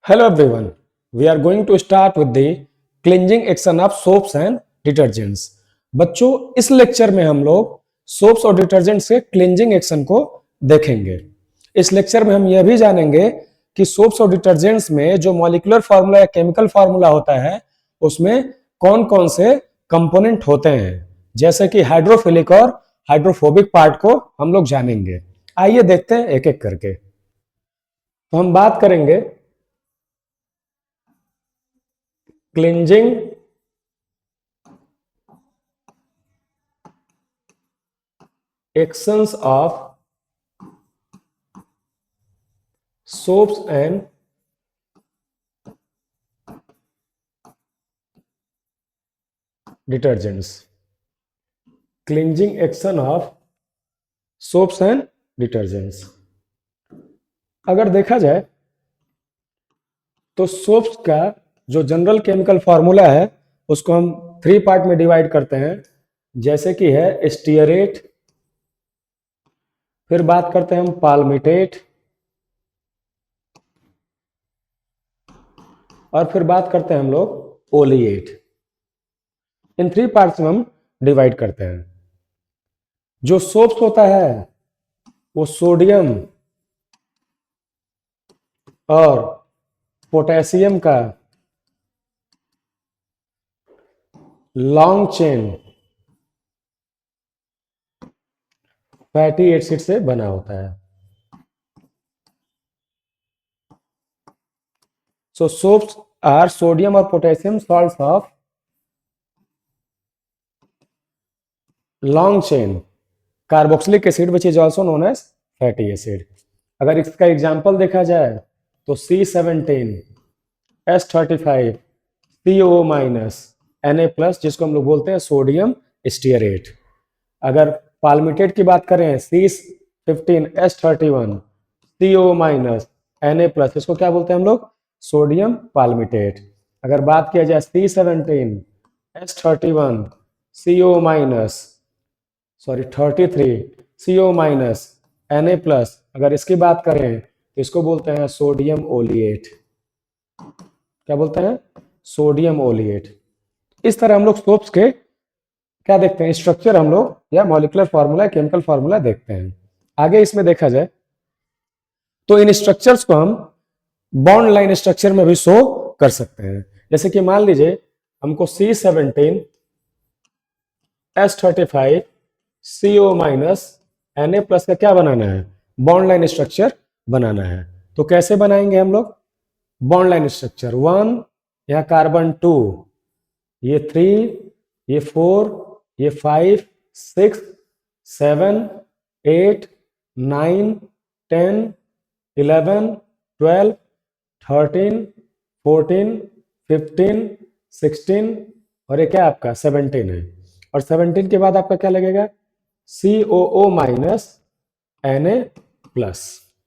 Hello everyone. We are going to start with the cleansing action of soaps and detergents. बच्चों इस lecture में हम लोग soaps और डिटर्जेंट्स के क्लींजिंग एक्शन को देखेंगे। इस लेक्चर में हम यह भी जानेंगे कि सोप्स और डिटर्जेंट्स में जो मॉलिक्यूलर फार्मूला या केमिकल फार्मूला होता है उसमें कौन कौन से कंपोनेंट होते हैं, जैसे कि हाइड्रोफिलिक और हाइड्रोफोबिक पार्ट को हम लोग जानेंगे। आइए देखते हैं एक एक करके। तो हम बात करेंगे cleansing actions of soaps and detergents. Cleansing action of soaps and detergents. अगर देखा जाए तो सोप्स का जो जनरल केमिकल फार्मूला है उसको हम 3 पार्ट में डिवाइड करते हैं, जैसे कि है स्टीयरेट, फिर बात करते हैं हम पाल्मिटेट, और फिर बात करते हैं हम लोग ओलिएट। इन 3 पार्ट्स में हम डिवाइड करते हैं। जो सोप्स होता है वो सोडियम और पोटेशियम का लॉन्ग चेन फैटी एसिड से बना होता है। सो सोप्स आर सोडियम और potassium salts of long chain carboxylic acid which is also known as fatty acid. अगर इसका एग्जाम्पल देखा जाए तो C17, S35, CO minus, Na+, जिसको हम लोग बोलते हैं सोडियम स्टीयरेट। अगर पाल्मिटेट की बात करें C15, S31, CO minus, Na+, इसको क्या बोलते हैं हम लोग? Sodium palmitate. अगर बात किया जाए C17, S31, CO minus, 33, CO minus, Na+, अगर इसकी बात करें तो इसको बोलते हैं सोडियम ओलिएट। क्या बोलते हैं? सोडियम ओलिएट। इस तरह हम लोग सोप्स के क्या देखते हैं, स्ट्रक्चर हम लोग या मॉलिक्यूलर फार्मूला, केमिकल फार्मूला देखते हैं। आगे इसमें देखा जाए तो इन स्ट्रक्चर्स को हम बॉन्ड लाइन स्ट्रक्चर में भी शो कर सकते हैं। जैसे कि मान लीजिए हमको C17, S35, CO minus, Na+ का क्या बनाना है? बॉन्ड लाइन स्ट्रक्चर बनाना है। तो कैसे बनाएंगे हम लोग बॉन्ड लाइन स्ट्रक्चर? 1, यहाँ कार्बन 2, ये 3, ये 4, ये 5, 6, 7, 8, 9, 10, 11, 12, 13, 14, 15, 16 और ये क्या आपका 17 है। और 17 के बाद आपका क्या लगेगा? COO minus, Na+।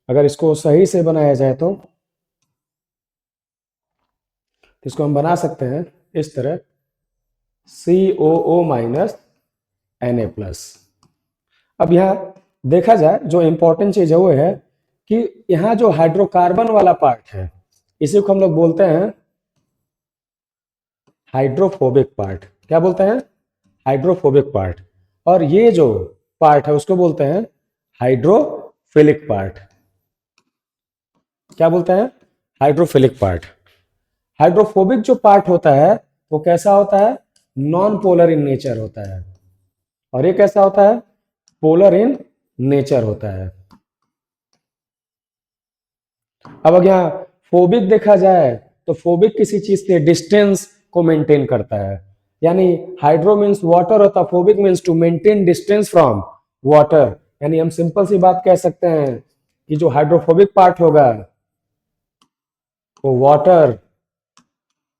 अगर इसको सही से बनाया जाए तो इसको हम बना सकते हैं इस तरह, COO माइनस, Na+। अब यहां देखा जाए जो इंपॉर्टेंट चीज है वो है कि यहां जो हाइड्रोकार्बन वाला पार्ट है इसी को हम लोग बोलते हैं हाइड्रोफोबिक पार्ट। क्या बोलते हैं? Hydrophobic part. और ये जो पार्ट है उसको बोलते हैं हाइड्रोफिलिक पार्ट। क्या बोलते हैं? Hydrophilic part. हाइड्रोफोबिक जो पार्ट होता है वो कैसा होता है? नॉन पोलर इन नेचर होता है। और ये कैसा होता है? पोलर इन नेचर होता है। अब अगर यहाँ फोबिक देखा जाए तो फोबिक किसी चीज से डिस्टेंस को मेंटेन करता है, यानी हाइड्रो मीन्स वाटर होता है, phobic means to maintain distance from water. यानी हम सिंपल सी बात कह सकते हैं कि जो हाइड्रोफोबिक पार्ट होगा वो वाटर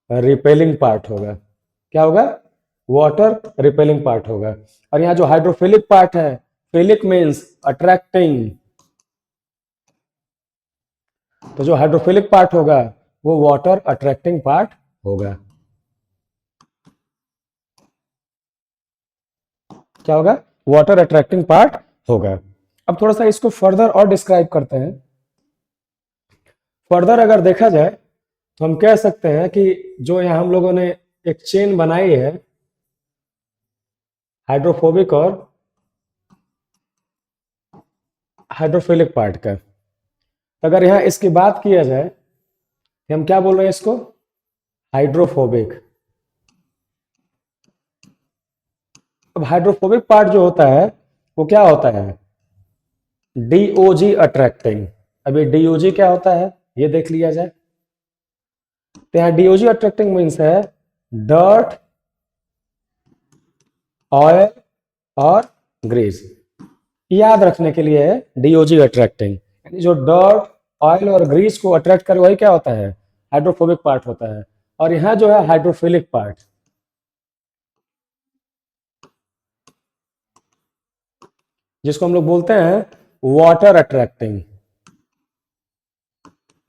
रिपेलिंग पार्ट होगा। क्या होगा? वाटर रिपेलिंग पार्ट होगा। और यहाँ जो हाइड्रोफिलिक पार्ट है, फिलिक मीन्स अट्रैक्टिंग, तो जो हाइड्रोफिलिक पार्ट होगा वो वाटर अट्रैक्टिंग पार्ट होगा। क्या होगा? वाटर अट्रैक्टिंग पार्ट होगा। अब थोड़ा सा इसको फर्दर और डिस्क्राइब करते हैं। फर्दर अगर देखा जाए तो हम कह सकते हैं कि जो यहाँ हम लोगों ने एक चेन बनाई है हाइड्रोफोबिक और हाइड्रोफिलिक पार्ट का, अगर यहाँ इसकी बात किया जाए कि हम क्या बोल रहे हैं इसको, हाइड्रोफोबिक। अब हाइड्रोफोबिक पार्ट जो होता है वो क्या होता है, डीओजी अट्रैक्टिंग। अब ये डीओजी क्या होता है ये देख लिया जाए। तो यहाँ डीओजी अट्रैक्टिंग मीन्स है डर्ट, ऑयल और ग्रीस। याद रखने के लिए है डीओजी अट्रैक्टिंग, यानी जो डर्ट, ऑयल और ग्रीस को अट्रैक्ट करे वही क्या होता है, हाइड्रोफोबिक पार्ट होता है। और यहाँ जो है हाइड्रोफिलिक पार्ट, जिसको हम लोग बोलते हैं वाटर अट्रैक्टिंग।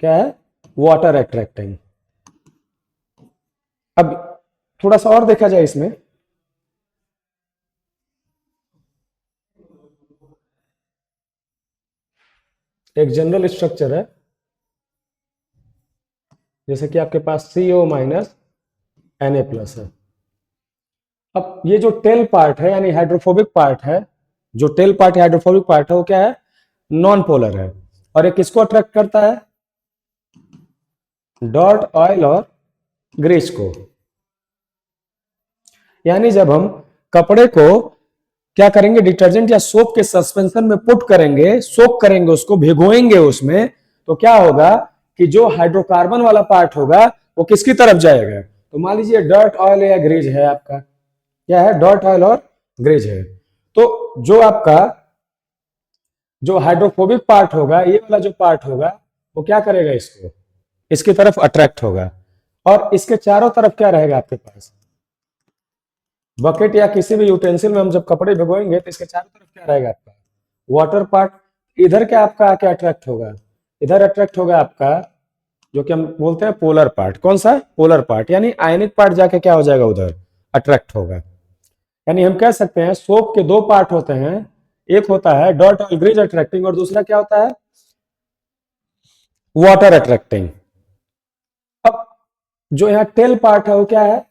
क्या है, वाटर अट्रैक्टिंग। अब थोड़ा सा और देखा जाए इसमें, एक जनरल स्ट्रक्चर है, जैसे कि आपके पास CO माइनस Na प्लस है। अब ये जो टेल पार्ट है यानी हाइड्रोफोबिक पार्ट है, जो टेल पार्ट है हाइड्रोफोबिक पार्ट है वो क्या है, नॉन पोलर है। और ये किसको अट्रैक्ट करता है, डॉट, ऑयल और ग्रीस को। यानी जब हम कपड़े को क्या करेंगे, डिटर्जेंट या सोप के सस्पेंशन में पुट करेंगे, सोक करेंगे, उसको भिगोएंगे उसमें, तो क्या होगा कि जो हाइड्रोकार्बन वाला पार्ट होगा वो किसकी तरफ जाएगा, तो मान लीजिए डर्ट, ऑयल या ग्रीज है आपका, क्या है, डर्ट, ऑयल और ग्रीज है। तो जो आपका जो हाइड्रोफोबिक पार्ट होगा, ये वाला जो पार्ट होगा वो क्या करेगा, इसको इसकी तरफ अट्रैक्ट होगा। और इसके चारों तरफ क्या रहेगा आपके पास, बकेट या किसी भी यूटेंसिल में हम जब कपड़े भिगोएंगे तो इसके चारों तरफ क्या रहेगा आपका, वाटर पार्ट। इधर क्या आपका आके अट्रैक्ट होगा, इधर अट्रैक्ट होगा आपका जो कि हम बोलते हैं पोलर पार्ट। कौन सा, पोलर पार्ट, यानी आयनिक पार्ट जाके क्या हो जाएगा, उधर अट्रैक्ट होगा। यानी हम कह सकते हैं सोप के दो पार्ट होते हैं, एक होता है डॉट और ग्रीज अट्रैक्टिंग और दूसरा क्या होता है, वाटर अट्रैक्टिंग। अब जो यहाँ टेल पार्ट है वो क्या है,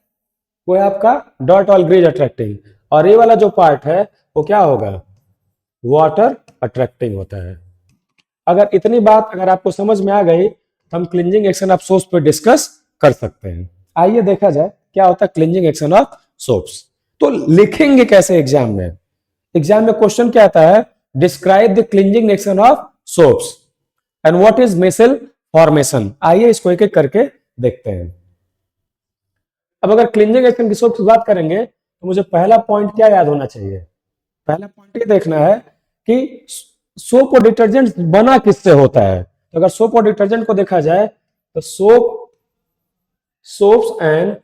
वो है आपका डॉट ऑल ग्रीज अट्रैक्टिंग, और ये वाला जो पार्ट है वो क्या होगा, वाटर अट्रैक्टिंग होता है। अगर इतनी बात अगर आपको समझ में आ गई तो हम क्लिंजिंग एक्शन ऑफ सोप्स पे डिस्कस कर सकते हैं। आइए देखा जाए क्या होता है क्लिंजिंग एक्शन ऑफ सोप्स। तो लिखेंगे कैसे एग्जाम में, एग्जाम में क्वेश्चन क्या आता है, describe the cleansing action of soaps and what is micelle formation. आइए इसको एक एक करके देखते हैं। अब अगर क्लिंजिंग एक्शन की सोप की बात करेंगे तो मुझे पहला पॉइंट क्या याद होना चाहिए, पहला पॉइंट ये देखना है कि सोप और डिटर्जेंट बना किससे होता है। तो अगर सोप और डिटर्जेंट को देखा जाए तो soaps and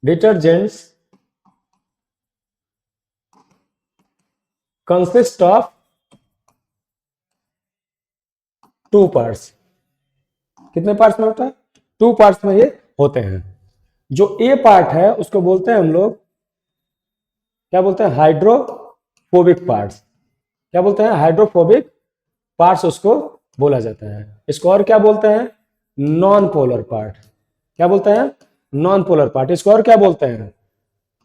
detergents consist of two parts. कितने पार्ट्स में होता है, टू पार्ट्स में ये होते हैं। जो ए पार्ट है उसको बोलते हैं हम लोग, क्या बोलते हैं, हाइड्रोफोबिक पार्ट्स। क्या बोलते हैं, हाइड्रोफोबिक पार्ट्स उसको बोला जाता है। इसको और क्या बोलते हैं, नॉन पोलर पार्ट। क्या बोलते हैं, नॉन पोलर पार्ट। इसको और क्या बोलते हैं,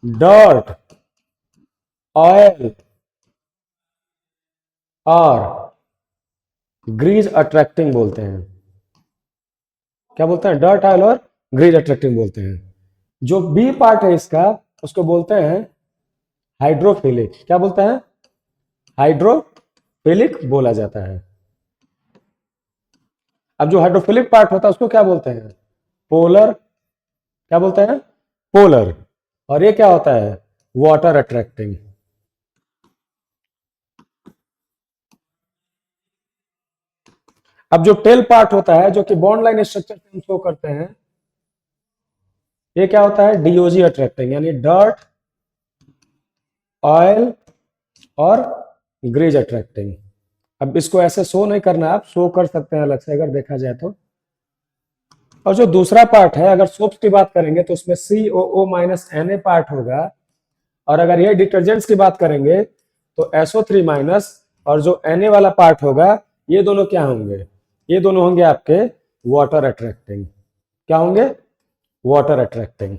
डर्ट, ऑयल और ग्रीज अट्रैक्टिंग बोलते हैं। क्या बोलते हैं, डर्ट, ऑयल और ग्रीज अट्रैक्टिंग बोलते हैं। जो बी पार्ट है इसका उसको बोलते हैं हाइड्रोफिलिक। क्या बोलते हैं, हाइड्रोफिलिक बोला जाता है। अब जो हाइड्रोफिलिक पार्ट होता है उसको क्या बोलते हैं, पोलर। क्या बोलते हैं, पोलर। और ये क्या होता है, वाटर अट्रैक्टिंग। अब जो टेल पार्ट होता है जो कि बॉन्ड लाइन स्ट्रक्चर से हम शो करते हैं, ये क्या होता है, डीओजी अट्रैक्टिंग, यानी डर्ट, ऑयल और ग्रीज अट्रैक्टिंग। अब इसको ऐसे शो नहीं करना, आप शो कर सकते हैं अलग से अगर देखा जाए तो। और जो दूसरा पार्ट है, अगर सोप्स की बात करेंगे तो उसमें COO माइनस Na पार्ट होगा। और अगर ये डिटर्जेंट्स की बात करेंगे तो SO3 माइनस और जो Na वाला पार्ट होगा, ये दोनों क्या होंगे, ये दोनों होंगे आपके वाटर अट्रैक्टिंग। क्या होंगे? Water attracting.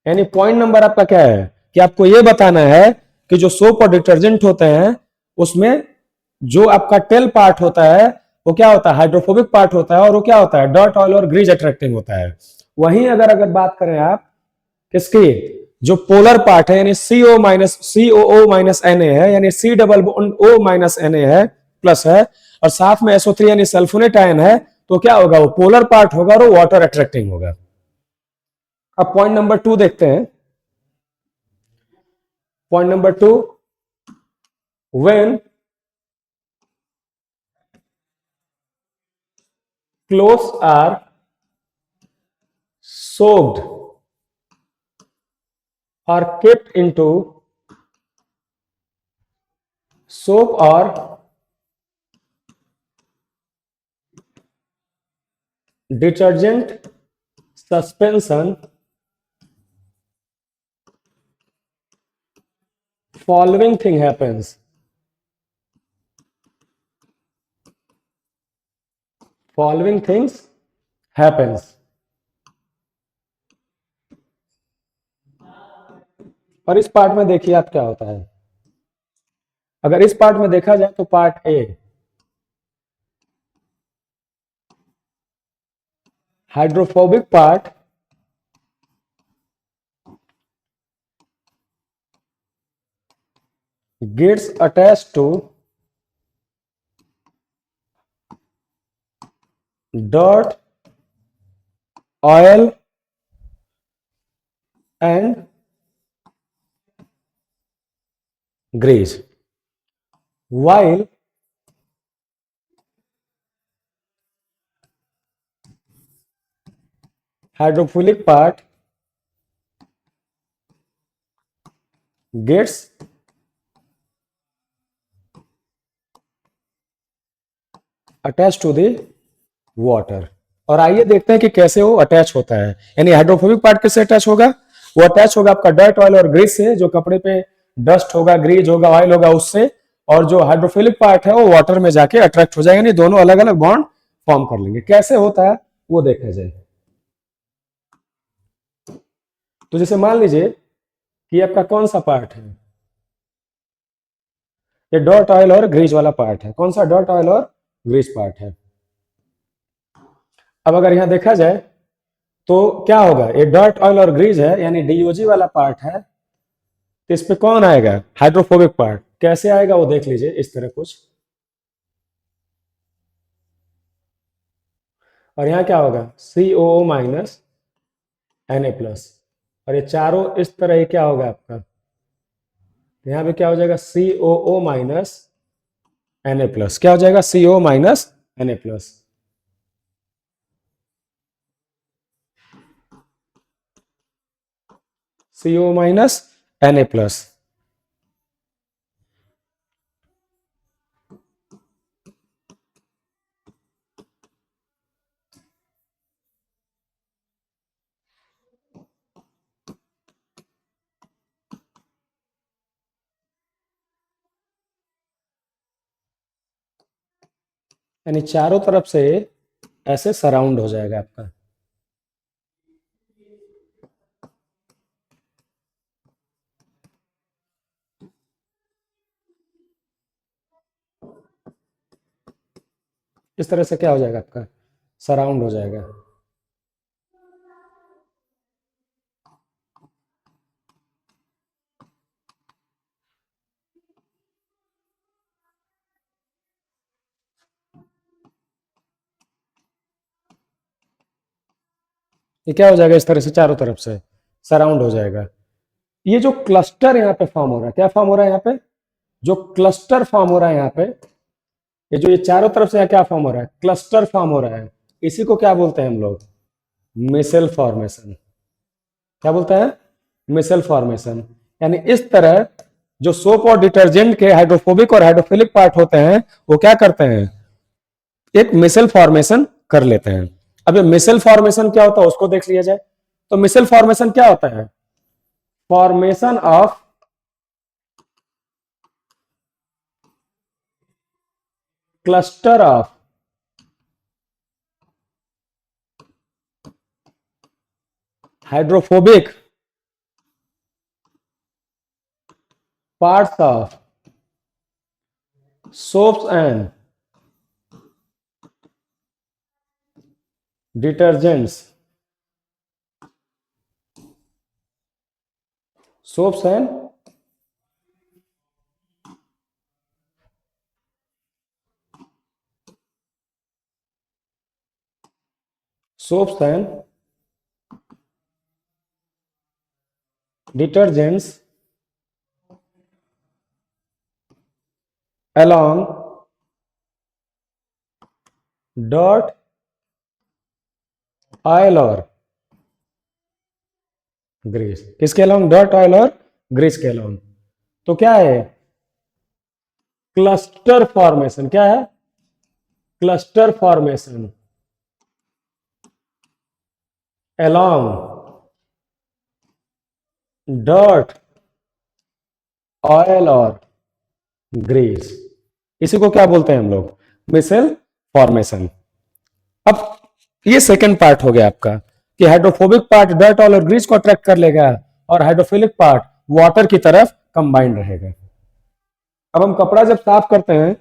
यानी पॉइंट नंबर आपका क्या है कि आपको ये बताना है कि जो सोप और डिटर्जेंट होते हैं उसमें जो आपका टेल पार्ट होता है वो क्या होता है? हाइड्रोफोबिक पार्ट होता है, और वो क्या होता है? डर्ट ऑयल और ग्रीज अट्रैक्टिंग होता है। वहीं अगर बात करें आप किसकी, जो पोलर पार्ट है यानी COO माइनस Na है, यानी C+O है प्लस है, और साथ में SO3 यानी सल्फोनेट आयन है, तो क्या होगा? वो पोलर पार्ट होगा और वो वाटर अट्रैक्टिंग होगा। अब पॉइंट नंबर 2 देखते हैं। Point number 2, when clothes are soaked or kept into soap or detergent suspension, following thing happens. Following things happens. और इस पार्ट में देखिए आप क्या होता है। अगर इस पार्ट में देखा जाए तो part A, hydrophobic part gets attached to dirt, oil and grease, while hydrophilic part gets attached to the water। और आइए देखते हैं कि कैसे वो अटैच होता है। यानी हाइड्रोफोबिक पार्ट किससे अटैच होगा? वो अटैच होगा आपका डर्ट ऑयल और ग्रीस से, जो कपड़े पे डस्ट होगा, ग्रीज होगा, ऑयल होगा उससे। और जो हाइड्रोफिलिक पार्ट है वो वाटर में जाके अट्रैक्ट हो जाएगा, यानी दोनों अलग अलग बॉन्ड फॉर्म कर लेंगे। कैसे होता है वो देखा जाए। तो जैसे मान लीजिए कि आपका कौन सा पार्ट है, ये डर्ट ऑयल और ग्रीज वाला पार्ट है। कौन सा? डर्ट ऑयल और ग्रीज पार्ट है। अब अगर यहां देखा जाए तो क्या होगा? ये डर्ट ऑयल और ग्रीज है यानी DOG वाला पार्ट है, तो इस पे कौन आएगा? Hydrophobic part. कैसे आएगा वो देख लीजिए, इस तरह कुछ। और यहाँ क्या होगा? COO minus Na plus. और ये चारों इस तरह ही क्या होगा आपका? यहाँ पे क्या हो जाएगा? COO minus Na plus. क्या हो जाएगा? CO minus Na plus. CO minus Na plus. यानी चारों तरफ से ऐसे सराउंड हो जाएगा आपका। इस तरह से क्या हो जाएगा आपका? सराउंड हो जाएगा। ये क्या हो जाएगा? इस तरह से चारों तरफ से सराउंड हो जाएगा। ये जो क्लस्टर यहाँ पे फॉर्म हो रहा है, क्या फॉर्म हो रहा है यहाँ पे? जो क्लस्टर फॉर्म हो रहा है यहाँ पे, ये जो ये चारों तरफ से क्या फॉर्म हो रहा है? क्लस्टर फॉर्म हो रहा है। इसी को क्या बोलते हैं हम लोग? Micelle formation. क्या बोलते हैं? Micelle formation. यानी इस तरह जो सोप और डिटर्जेंट के हाइड्रोफोबिक और हाइड्रोफिलिक पार्ट होते हैं वो क्या करते हैं? एक मिसेल फॉर्मेशन कर लेते हैं। अब ये मिसेल फॉर्मेशन क्या होता है उसको देख लिया जाए। तो मिसेल फॉर्मेशन क्या होता है? Formation of cluster of hydrophobic parts of soaps and detergents, soaps and detergents along dirt, oil और ग्रीस। किसके अलोंग? डर्ट, ऑयल और ग्रीस के अलोंग। तो क्या है? Cluster formation. क्या है? Cluster formation along dirt, oil और ग्रीस। इसी को क्या बोलते हैं हम लोग? मिसल फॉर्मेशन। अब ये सेकंड पार्ट हो गया आपका कि हाइड्रोफोबिक पार्ट डर्ट, ऑयल और ग्रीस को अट्रैक्ट कर लेगा और हाइड्रोफिलिक पार्ट वाटर की तरफ कंबाइंड रहेगा। अब हम कपड़ा जब साफ करते हैं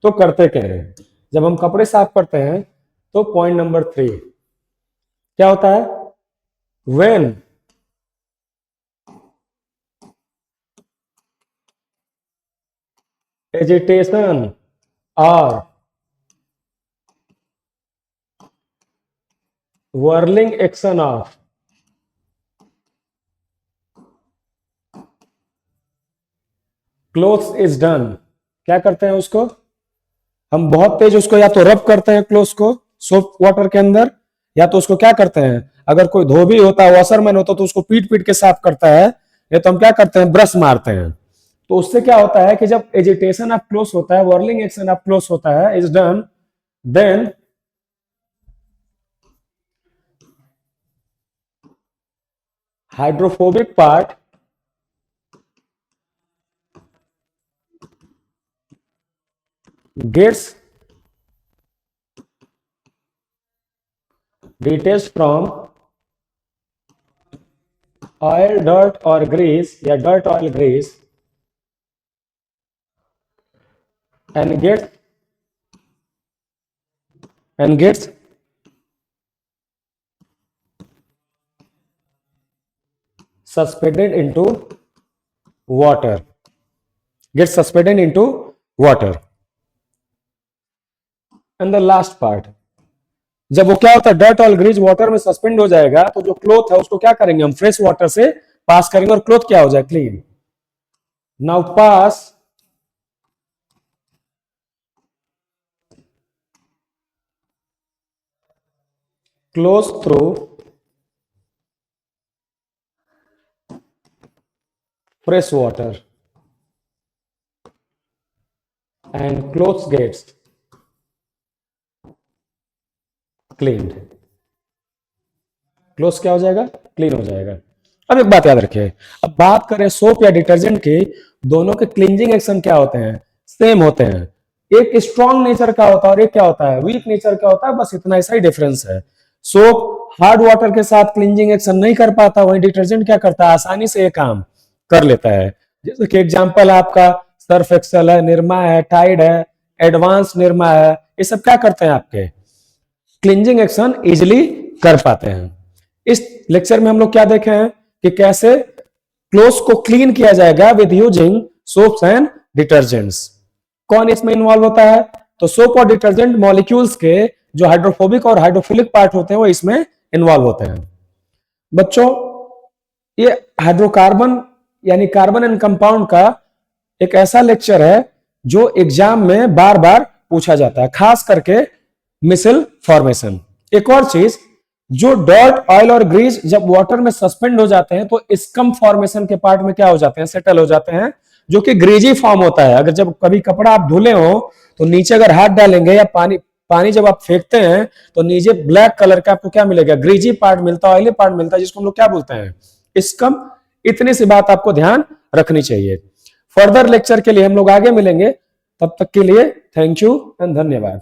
तो करते क्या है? जब हम कपड़े साफ करते हैं तो पॉइंट नंबर 3 क्या होता है? व्हेन एजिटेशन और whirling action of clothes is done। क्या करते हैं उसको? हम बहुत तेज उसको या तो रब करते हैं क्लोथ्स को सोप वाटर के अंदर, या तो उसको क्या करते हैं, अगर कोई धोबी होता है, वॉशरमैन होता है, तो उसको पीट पीट के साफ करता है, या तो हम क्या करते हैं? ब्रश मारते हैं। तो उससे क्या होता है कि जब एजिटेशन ऑफ क्लोथ्स होता है, whirling एक्शन ऑफ क्लोथ्स होता है, is done, then hydrophobic part gets detached from oil, dirt or grease या dirt, oil, grease and gets suspended into water, gets suspended into water। and the last part, जब वो क्या होता है, dirt और Greaves water में suspend हो जाएगा, तो जो क्लोथ है उसको क्या करेंगे हम? फ्रेश वाटर से पास करेंगे और क्लोथ क्या हो जाए? Clean. Now pass cloth through fresh water and clothes gets cleaned। Cloth क्या हो जाएगा? क्लीन हो जाएगा। अब एक बात याद रखिए, अब बात करें सोप या डिटर्जेंट की, दोनों के क्लींजिंग एक्शन क्या होते हैं? सेम होते हैं। एक स्ट्रॉन्ग नेचर का होता है और एक क्या होता है? वीक नेचर का होता है। बस इतना ऐसा ही डिफरेंस है। सोप हार्ड वाटर के साथ क्लींजिंग एक्शन नहीं कर पाता, वहीं डिटर्जेंट क्या करता है? आसानी से ये काम कर लेता है। जैसे कि एग्जांपल आपका सर्फ एक्सेल है, निरमा है, टाइड है, एडवांस निरमा है, ये सब क्या करते हैं? आपके क्लींजिंग एक्शन इजिली कर पाते हैं। इस लेक्चर में हम लोग क्या देखे हैं कि कैसे क्लोथ्स को क्लीन किया जाएगा with using soaps and detergents. कौन इसमें इन्वॉल्व होता है? तो सोप और डिटर्जेंट मॉलिक्यूल्स के जो हाइड्रोफोबिक और हाइड्रोफिलिक पार्ट होते हैं वो इसमें इन्वॉल्व होते हैं। बच्चों, ये हाइड्रोकार्बन यानी कार्बन एंड कंपाउंड का एक ऐसा लेक्चर है जो एग्जाम में बार बार पूछा जाता है, खास करके मिसल फॉर्मेशन। एक और चीज, जो डर्ट, ऑयल और ग्रीस जब वाटर में सस्पेंड हो जाते हैं तो स्कम फॉर्मेशन के पार्ट में क्या हो जाते हैं? सेटल हो जाते हैं, जो कि ग्रीजी फॉर्म होता है। अगर जब कभी कपड़ा आप धुले हो तो नीचे अगर हाथ डालेंगे या पानी जब आप फेंकते हैं तो नीचे ब्लैक कलर का आपको क्या मिलेगा? ग्रीजी पार्ट मिलता है, ऑयली पार्ट मिलता है, जिसको हम लोग क्या बोलते हैं? स्कम। इतनी सी बात आपको ध्यान रखनी चाहिए। फर्दर लेक्चर के लिए हम लोग आगे मिलेंगे, तब तक के लिए थैंक यू एंड धन्यवाद।